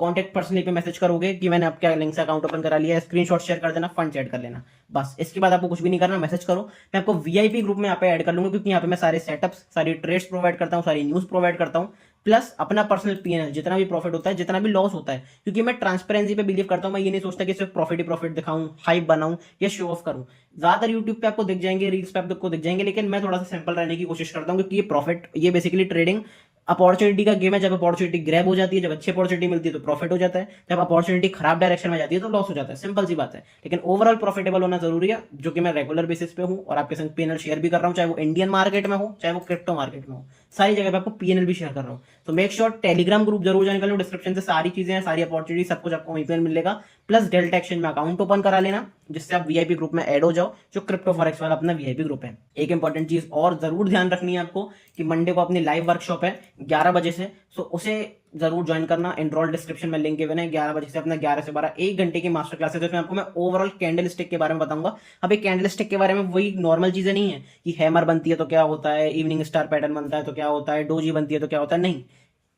कॉन्टैक्ट पर्सनली पे मैसेज करोगे कि मैंने आपके लिंक से अकाउंट ओपन करा लिया है, स्क्रीनशॉट शेयर कर देना, फंड ऐड कर लेना। बस इसके बाद आपको कुछ भी नहीं करना, मैसेज करो। मैं आपको VIP ग्रुप में यहाँ पे ऐड कर लूंगा, क्योंकि यहाँ पे मैं सारे सेटअप्स, सारी ट्रेड्स प्रोवाइड करता हूँ, सारी न्यूज प्रोवाइड करता हूँ, प्लस अपना पर्सनल पीएनएल, जितना भी प्रॉफिट होता है, जितना भी लॉस होता है, क्योंकि मैं ट्रांसपेरेंसी पे बिलीव करता हूं। मैं ये नहीं सोचता कि सिर्फ प्रॉफिट ही प्रॉफिट दिखाऊं, हाइप बनाऊं या शो ऑफ करूं। ज्यादातर यूट्यूब पे आपको दिख जाएंगे, रील्स पे आपको दिख जाएंगे, लेकिन मैं थोड़ा सा सिंपल रहने की कोशिश करता हूं, क्योंकि ये प्रॉफिट, ये बेसिकली ट्रेडिंग अपॉर्चुनिटी का गेम है, जब अपॉर्चुनिटी ग्रैब हो जाती है, जब अच्छी अपॉर्चुनिटी मिलती है तो प्रॉफिट हो जाता है, जब अपॉर्चुनिटी खराब डायरेक्शन में जाती है तो लॉस हो जाता है, सिंपल सी बात है। लेकिन ओवरऑल प्रॉफिटेबल होना जरूरी है, जो कि मैं रेगुलर बेसिस पे हूँ और आपके संग पीएनएल शेयर भी कर रहा हूँ, चाहे वो इंडियन मार्केट में हो चाहे वो क्रिप्टो मार्केट में हो, सारी जगह पे आपको पीएनएल भी शेयर कर रहा हूँ। तो मेक श्योर टेलीग्राम ग्रुप जरूर ज्वाइन कर लो, डिस्क्रिप्शन से सारी चीजें हैं, सारी अपॉर्चुनिटी सब कुछ आपको वहीं पर मिलेगा। प्लस डेल्टा एक्सचेंज में अकाउंट ओपन करा लेना, जिससे आप वीआईपी ग्रुप में ऐड हो जाओ, जो क्रिप्टो फॉरेक्स वाला अपना वीआईपी ग्रुप है। एक इंपॉर्टेंट चीज और जरूर ध्यान रखनी है आपको कि मंडे को अपनी लाइव वर्कशॉप है 11 बजे से, सो उसे जरूर ज्वाइन करना। एनरोल डिस्क्रिप्शन में लिंक गिवन है। 11 बजे से अपना 11 से 12 1 घंटे की मास्टर क्लासेस है, जिसमें आपको मैं ओवरऑल कैंडल स्टिक के बारे में बताऊंगा। अब एक कैंडल स्टिक के बारे में वही नॉर्मल चीजें नहीं है कि हैमर बनती है तो क्या होता है, इवनिंग स्टार पैटर्न बनता है तो क्या होता है, डोजी बनती है तो क्या होता है, नहीं।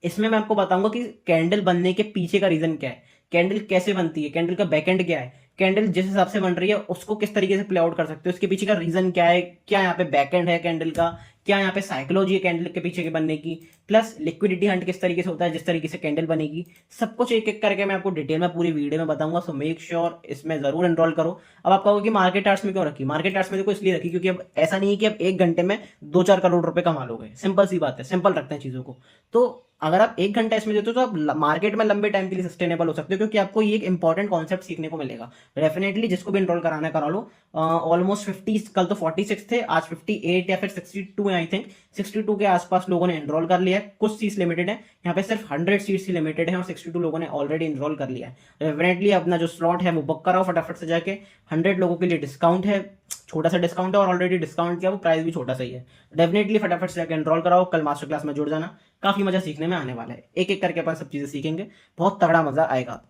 इसमें मैं आपको बताऊंगा कि कैंडल बनने के पीछे का रीजन क्या है, कैंडल कैसे बनती है, कैंडल का बैकएंड क्या है, कैंडल जिस हिसाब से बन रही है उसको किस तरीके से प्ले आउट कर सकते हो, इसके पीछे का रीजन क्या है, क्या यहाँ पे बैकएंड है कैंडल का, क्या यहाँ पे साइकोलॉजी है कैंडल के पीछे के बनने की, प्लस लिक्विडिटी हंट किस तरीके से होता है जिस तरीके से कैंडल बनेगी, सब कुछ एक एक करके मैं आपको डिटेल में पूरी वीडियो में बताऊंगा। सो मेक श्योर इसमें जरूर एनरोल करो। अब आप कहोगे कि मार्केट आर्ट्स में क्यों रखी, मार्केट आर्ट्स में देखो इसलिए रखी क्योंकि अब ऐसा नहीं है कि आप 1 घंटे में 2-4 करोड़ रुपए कमा लोगे, सिंपल सी बात है, सिंपल रखते हैं चीजों को। तो अगर आप 1 घंटा इसमें देते हो तो आप मार्केट में लंबे टाइम के लिए सस्टेनेबल हो सकते हो, क्योंकि आपको ये एक इंपॉर्टेंट कॉन्सेप्ट सीखने को मिलेगा। डेफिनेटली जिसको भी एनरोल कराना है करा लो। ऑलमोस्ट 50, कल तो 46 थे, आज 58 या फिर 62 है आई थिंक, 62 के आसपास लोगों ने एनरोल कर लिया है। कुछ सीट्स लिमिटेड है, यहाँ पे सिर्फ 100 सीट्स ही लिमिटेड है और 62 लोगों ने ऑलरेडी एनरोल कर लिया है। डेफिनेटली अपना जो स्लॉट है वो बुक कराओ फटाफट से जाके। 100 लोगों के लिए डिस्काउंट है, छोटा सा डिस्काउंट है और ऑलरेडी डिस्काउंट किया, वो प्राइस भी छोटा सा ही है। डेफिनेटली फटाफट से जाकर एनरोल कराओ, कल मास्टर क्लास में जुड़ जाना, काफी मजा सीखने में आने वाला है। एक एक करके अपन सब चीजें सीखेंगे, बहुत तगड़ा मजा आएगा।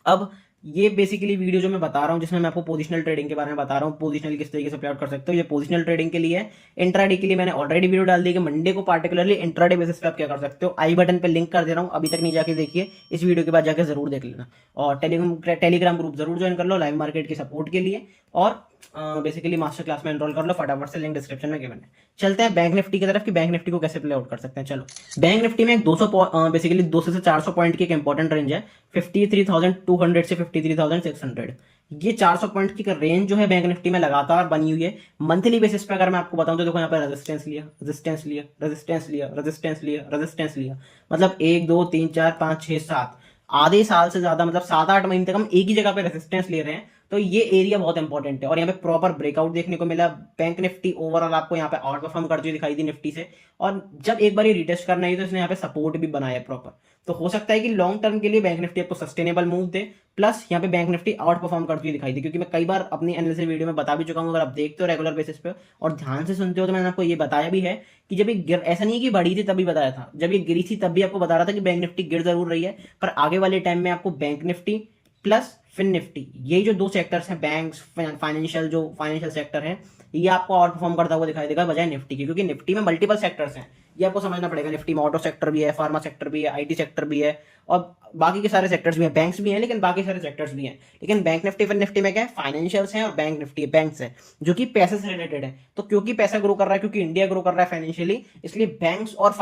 अब ये बेसिकली वीडियो जो मैं बता रहा हूँ, जिसमें मैं आपको पोजिशनल ट्रेडिंग के बारे में बता रहा हूँ, पोजिशनल किस तरीके से प्ले आउट कर सकते हो, ये पोजिशनल ट्रेडिंग के लिए है। इंट्राडे के लिए मैंने ऑलरेडी वीडियो डाल दी कि मंडे को पार्टिकुलरली इंट्राडे बेसिस पे आप क्या कर सकते हो। आई बटन पे लिंक कर दे रहा हूँ, अभी तक नहीं जाके देखिए, इस वीडियो के बाद जाके जरूर देख लेना। और टेलीग्राम ग्रुप जरूर ज्वाइन कर लो लाइव मार्केट की सपोर्ट के लिए। और बेसिकली मास्टर क्लास में एनरोल कर लो फटाफट से, लिंक डिस्क्रिप्शन में गिवन है। चलते हैं बैंक निफ्टी की तरफ कि बैंक निफ्टी को कैसे प्ले आउट कर सकते हैं। चलो, बैंक निफ्टी में एक 200 बेसिकली 200 से 400 पॉइंट की एक इंपॉर्टेंट रेंज है, 53,200 से 53,600। ये 400 पॉइंट की रेंज जो है बैंक निफ्टी में लगातार बनी हुई है। मंथली बेसिस पे अगर मैं आपको बताऊं तो देखो यहाँ पे रेजिस्टेंस लिया, रेजिस्टेंस लिया, रेजिस्टेंस लिया, रेजिस्टेंस लिया, रेजिस्टेंस लिया, मतलब 1 2 3 4 5 6 7 आधे साल से ज्यादा, मतलब 7-8 महीने तक हम एक ही जगह पे रेजिस्टेंस ले रहे हैं। तो ये एरिया बहुत इंपॉर्टेंट है और यहाँ पे प्रॉपर ब्रेकआउट देखने को मिला। बैंक निफ्टी ओवरऑल आपको यहाँ पे आउट परफॉर्म करती हुई दिखाई दी निफ्टी से, और जब एक बार ये रिटेस्ट करना है तो इसने यहाँ पे सपोर्ट भी बनाया प्रॉपर। तो हो सकता है कि लॉन्ग टर्म के लिए बैंक निफ्टी आपको सस्टेनेबल मूव दे, प्लस यहाँ पे बैंक निफ्टी आउट परफॉर्म करती हुई दिखाई दी, क्योंकि मैं कई बार अपनी एनालिसिस वीडियो में बता भी चुका हूँ। अगर आप देखते हो रेगुलर बेसिस पे और ध्यान से सुनते हो तो मैंने आपको ये बताया भी है कि जब ये ऐसा नहीं कि बढ़ी थी तभी बताया था, जब ये गिरी थी तब भी आपको बता रहा था कि बैंक निफ्टी गिर जरूर रही है, पर आगे वाले टाइम में आपको bank Nifty plus fin Nifty, ये जो दो सेक्टर्स हैं, बैंक्स फाइनेंशियल, जो फाइनेंशियल सेक्टर है, ये आपको आउट परफॉर्म करता हुआ दिखाई देगा बजाय निफ्टी के, क्योंकि निफ्टी में मल्टीपल सेक्टर्स हैं, ये आपको समझना पड़ेगा। निफ्टी में ऑटो सेक्टर भी है, फार्मा सेक्टर भी है, आईटी सेक्टर भी है और बाकी के सारे सेक्टर्स भी हैं, बैंक्स भी हैं लेकिन बाकी सारे सेक्टर्स भी हैं। लेकिन बैंक निफ्टी फिन निफ्टी में क्या है, फाइनेंशियल्स हैं और बैंक निफ्टी बैंक्स है, जो कि पैसे से रिलेटेड है। तो क्योंकि पैसा ग्रो कर रहा है, क्योंकि इंडिया ग्रो कर रहा है फाइनेंशियली, इसलिए बैंक्स और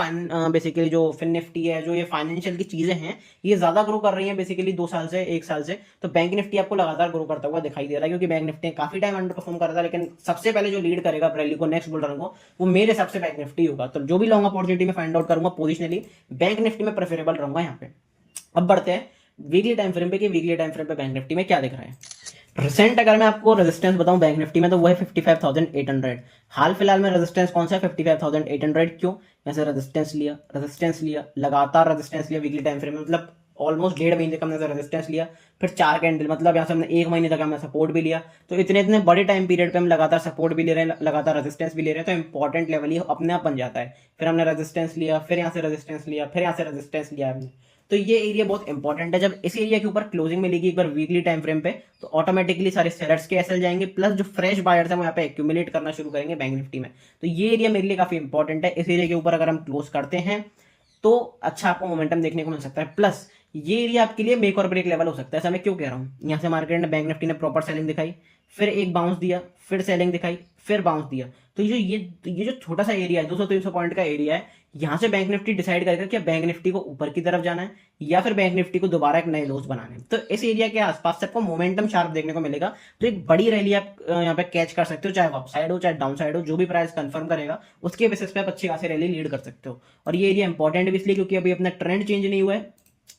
बेसिकली जो फिन निफ्टी है, जो ये फाइनेंशियल की चीजें हैं, ये ज्यादा ग्रो कर रही है बेसिकली 2 साल से 1 साल से। तो बैंक निफ्टी आपको लगातार ग्रो करता हुआ दिखाई दे रहा है, क्योंकि बैंक निफ्टी काफी टाइम अंडर परफॉर्म कर रहा था, लेकिन सबसे पहले जो लीड करेगा रैली को, नेक्स्ट बुल रन को, वो मेरे हिसाब से बैंक निफ्टी होगा। तो जो भी लॉन्ग अपॉर्चुनिटी में फाइंड आउट करूंगा पोजिशनली, बैंक निफ्टी में प्रेफरेबल रहूंगा यहाँ पे। अब बढ़ते हैं वीकली टाइम फ्रेम पे कि वीकली टाइम फ्रेम पे बैंक निफ्टी में क्या दिख रहा है। रिसेंट अगर मैं आपको रेजिस्टेंस बताऊं बैंक निफ्टी में तो वो है 55,800। हाल फिलहाल में रेजिस्टेंस कौन सा है, 55,800। क्यों, ऐसे रेजिस्टेंस लिया, रेजिस्टेंस लिया, लगातार रेजिस्टेंस लिया वीकली टाइम फ्रेम में, मतलब ऑलमोस्ट 1.5 महीने तक हमने रेजिस्टेंस लिया, फिर 4 कैंडल, मतलब यहाँ से हमने 1 महीने तक हमने सपोर्ट भी लिया। तो इतने बड़े टाइम पीरियड पे हम लगातार सपोर्ट भी ले रहे हैं, लगातार रेजिस्टेंस भी ले रहे हैं, तो इंपॉर्टेंट लेवल ही अपने आप बन जाता है। फिर हमने रेजिस्टेंस लिया, फिर यहाँ से रेजिस्टेंस लिया, फिर यहाँ से रेजिस्टेंस लिया हमने। तो ये एरिया बहुत इंपॉर्टेंट है। जब इस एरिया के ऊपर क्लोजिंग मिलेगी एक बार वीकली टाइम फ्रेम पे, तो ऑटोमेटिकली सारे सेलर्स के एसएल जाएंगे, प्लस जो फ्रेश बायर्स हैं वो यहाँ पे एक्यूमुलेट करना शुरू करेंगे बैंक निफ्टी में। तो ये एरिया मेरे लिए काफी इंपॉर्टेंट है। इस एरिया के ऊपर अगर हम क्लोज करते हैं तो अच्छा आपको मोमेंटम देखने को मिल सकता है। प्लस ये एरिया आपके लिए मेक और ब्रेक लेवल हो सकता है। ऐसा मैं क्यों कह रहा हूँ, यहाँ से मार्केट ने बैंक निफ्टी ने प्रॉपर सेलिंग दिखाई, फिर एक बाउंस दिया, फिर सेलिंग दिखाई, फिर बाउंस दिया। तो ये जो छोटा सा एरिया है 200-300 पॉइंट का एरिया है, यहाँ से बैंक निफ्टी डिसाइड करेगा कि बैंक निफ्टी को ऊपर की तरफ जाना है या फिर बैंक निफ्टी को दोबारा एक नए लोस बनाने हैं। तो इस एरिया के आसपास से आपको मोमेंटम शार्प देखने को मिलेगा। तो एक बड़ी रैली आप यहाँ पे कैच कर सकते हो, चाहे अप साइड हो चाहे डाउन साइड हो, जो भी प्राइस कंफर्म करेगा उसके बेसिस पे आप अच्छी खासी रैली लीड कर सकते हो। और ये एरिया इंपॉर्टेंट भी इसलिए क्योंकि अभी अपना ट्रेंड चेंज नहीं हुआ है।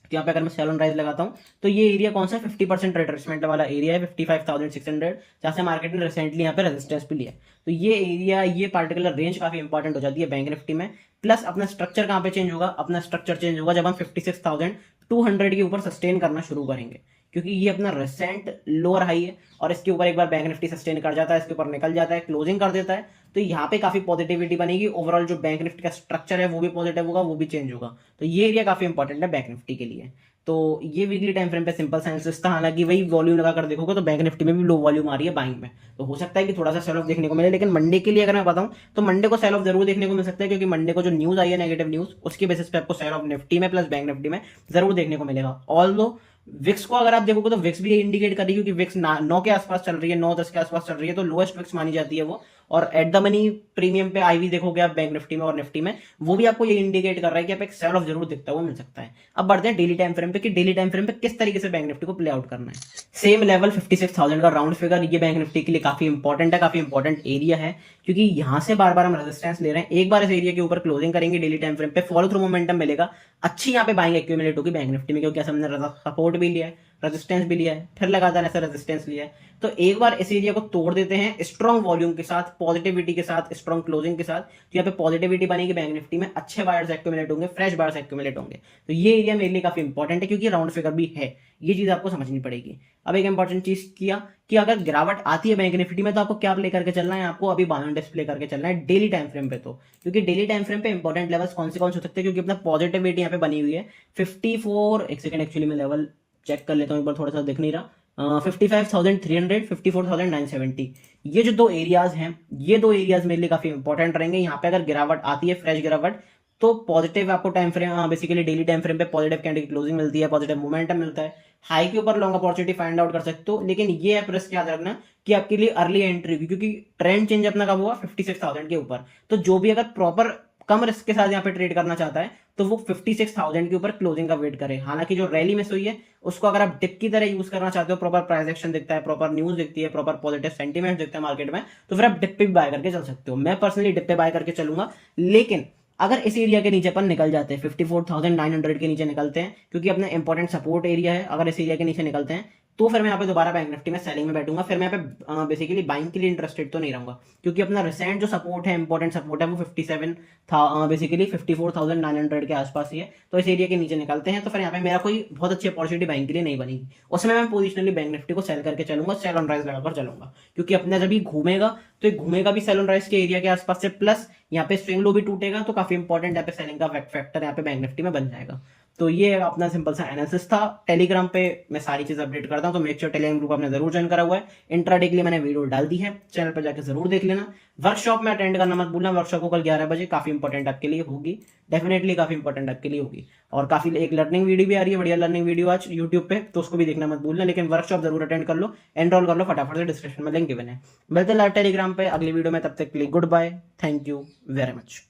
तो यहाँ पे अगर मैं सेल ऑन राइज लगाता हूँ तो ये एरिया कौन सा 50% रिट्रेसमेंट वाला एरिया है, 55,600, जहाँ से मार्केट ने रिसेंटली यहाँ पे रेजिस्टेंस भी लिया। तो ये एरिया, ये पार्टिकुलर रेंज काफी इंपॉर्टेंट हो जाती है बैंक निफ्टी में। प्लस अपना स्ट्रक्चर कहाँ पे चेंज होगा, अपना स्ट्रक्चर चेंज होगा जब हम 56,200 के ऊपर सस्टेन करना शुरू करेंगे, क्योंकि ये अपना रिसेंट लोअर हाई है और इसके ऊपर एक बार बैंक निफ्टी सस्टेन कर जाता है, इसके ऊपर निकल जाता है, क्लोजिंग कर देता है, तो यहाँ पे काफी पॉजिटिविटी बनेगी। ओवरऑल जो बैंक निफ्टी का स्ट्रक्चर है वो भी पॉजिटिव होगा, वो भी चेंज होगा। तो ये एरिया काफी इंपॉर्टेंट है बैंक निफ्टी के लिए। तो ये वीकली टाइम फ्रेम पे सिंपल सा एनालिसिस था। हालांकि वही वॉल्यूम लगाकर देखोगे तो बैंक निफ्टी में भी लो वॉल्यूम आ रही है बाइंग में, तो हो सकता है कि थोड़ा सा सेल ऑफ देखने को मिले। लेकिन मंडे के लिए अगर मैं बताऊं तो मंडे को सेल ऑफ जरूर देखने को मिल सकता है, क्योंकि मंडे को जो न्यूज आई है नेगेटिव न्यूज, उसके बेसिस पे आपको सेल ऑफ निफ्टी में प्लस बैंक निफ्टी में जरूर देखने को मिलेगा। ऑल्दो विक्स को अगर आप देखोगे तो विक्स भी इंडिकेट कर रही है, क्योंकि विक्स 9 के आसपास चल रही है, 9-10 के आसपास चल रही है, तो लोएस्ट विक्स मानी जाती है वो। और एट द मनी प्रीमियम पे आईवी देखोगे आप बैंक निफ्टी में और निफ्टी में, वो भी आपको ये इंडिकेट कर रहा है कि आप एक सेल ऑफ जरूर दिखता हुआ मिल सकता है। अब बढ़ते हैं डेली टाइम फ्रेम पे कि डेली टाइम फ्रेम पे किस तरीके से बैंक निफ्टी को प्ले आउट करना है। सेम लेवल 56,000 का राउंड फिगर, ये बैंक निफ्टी के लिए काफी इंपॉर्टेंट है, काफी इंपॉर्टेंट एरिया है, क्योंकि यहां से बार बार हम रेजिस्टेंस ले रहे हैं। एक बार इस एरिया के ऊपर क्लोजिंग करेंगे डेली टाइम फ्रेम पे, फॉलो थ्रू मोमेंटम मिलेगा, अच्छी यहाँ पे बाइंग एक्यूमुलेट होगी बैंक निफ्टी में, क्योंकि हमने सपोर्ट भी लिया है, रेजिस्टेंस भी लिया है, फिर लगातार ऐसा रेजिस्टेंस लिया है। तो एक बार इस एरिया को तोड़ देते हैं स्ट्रॉन्ग वॉल्यूम के साथ, पॉजिटिविटी के साथ, स्ट्रॉन्ग क्लोजिंग के साथ, तो यहाँ पे पॉजिटिविटी बनेगी बैंक निफ्टी में, अच्छे बायर्स एक्यूमुलेट होंगे, फ्रेश बायर्स एक्यूमुलेट होंगे। तो ये एरिया मेरे लिए काफी इंपॉर्टेंट है, क्योंकि राउंड फिगर भी है, ये चीज आपको समझनी पड़ेगी। अब एक इंपॉर्टेंट चीज किया कि अगर गिरावट आती है बैंक निफ्टी में तो आपको क्या प्ले करके चलना है, आपको अभी बायोन डिस्प्ले करके चलना है डेली टाइम फ्रेम पे। तो क्योंकि डेली टाइम फ्रेम पे इंपॉर्टेंट लेवल्स कौन से हो सकते हैं, क्योंकि अपना पॉजिटिविटी यहाँ पे बनी हुई है 54, एक सेकंड एक्चुअली मैं लेवल चेक कर लेता हूँ एक बार, थोड़ा सा दिख नहीं रहा, 55,300, 54,970, ये जो दो एरियाज हैं, ये दो एरियाज मेरे लिए काफी इंपॉर्टेंट रहेंगे। यहाँ पे अगर गिरावट आती है, फ्रेश गिरावट, तो पॉजिटिव आपको time frame, basically daily time frame पे पॉजिटिव कैंडल की क्लोजिंग मिलती है, पॉजिटिव मोमेंटम मिलता है, हाई के ऊपर लॉन्ग अपॉर्चुनिटी फाइंड आउट कर सकते हो। लेकिन ये आप रिस्क याद रखना कि आपके लिए अर्ली एंट्री होगी, क्योंकि ट्रेंड चेंज अपना कब हुआ 56,000 के ऊपर। तो जो भी अगर प्रॉपर कम रिस्क के साथ यहाँ पे ट्रेड करना चाहता है तो वो 56,000 के ऊपर क्लोजिंग का वेट करे। हालांकि जो रैली मिस हुई है उसको अगर आप डिप की तरह यूज करना चाहते हो, प्रॉपर प्राइस एक्शन दिखता है, प्रॉपर न्यूज दिखती है, प्रॉपर पॉजिटिव सेंटीमेंट दिखता है मार्केट में, तो फिर आप डिप पे भी बाय करके चल सकते हो। मैं पर्सनली डिप पे बाय करके चलूंगा। लेकिन अगर इस एरिया के नीचे अपन निकल जाते हैं, 54,900 के नीचे निकलते हैं, क्योंकि अपना इंपॉर्टेंट सपोर्ट एरिया है, अगर इस एरिया के नीचे निकलते हैं तो फिर मैं यहाँ पे दोबारा बैंक निफ्टी में सेलिंग में बैठूंगा। फिर मैं यहाँ पे बेसिकली बाइंग के लिए इंटरेस्टेड तो नहीं रहूंगा, क्योंकि अपना रिसेंट जो सपोर्ट है, इंपॉर्टेंट सपोर्ट है, वो 57 था, बेसिकली 54,900 के आसपास ही है। तो इस एरिया के नीचे निकलते हैं तो फिर यहाँ पे मेरा कोई बहुत अच्छी अपॉर्चुनिटी बाइंग के लिए नहीं बनेगी। उसमें मैं पोजिशनली बैंक निफ्टी को सेल करके चलूंगा, सेल ऑन राइज लगाकर चलूंगा, क्योंकि अपना जब भी घूमेगा तो घूमेगा भी सेल ऑन राइज के एरिया के आसपास से, प्लस यहाँ पे स्विंग लो भी टूटेगा, तो काफी इंपॉर्टेंट यहाँ पे सेलिंग का फैक्टर यहाँ पे बैंक निफ्टी में बन जाएगा। तो ये अपना सिंपल सा एनालिसिस था। टेलीग्राम पे मैं सारी चीज अपडेट करता हूं, तो मेक श्योर टेलीग्राम ग्रुप आपने जरूर ज्वाइन करा हुआ है। इंट्राडे के लिए मैंने वीडियो डाल दी है, चैनल पर जाकर जरूर देख लेना। वर्कशॉप में अटेंड करना मत भूलना, वर्कशॉप को कल 11 बजे, काफी इंपॉर्टेंट आपके लिए होगी, डेफिनेटली काफी इंपॉर्टेंट आपके लिए होगी। और काफी एक लर्निंग वीडियो भी आ रही है, बढ़िया लर्निंग वीडियो आज यूट्यूब पे, तो उसको भी देखना मत भूलना। लेकिन वर्कशॉप जरूर अटेंड कर लो, एनरोल कर लो फटाफट से, डिस्क्रिप्शन में लिंक गिवन है। मिलते हैं लाइव टेलीग्राम पे अगली वीडियो में, तब तक के लिए goodbye, thank you very much.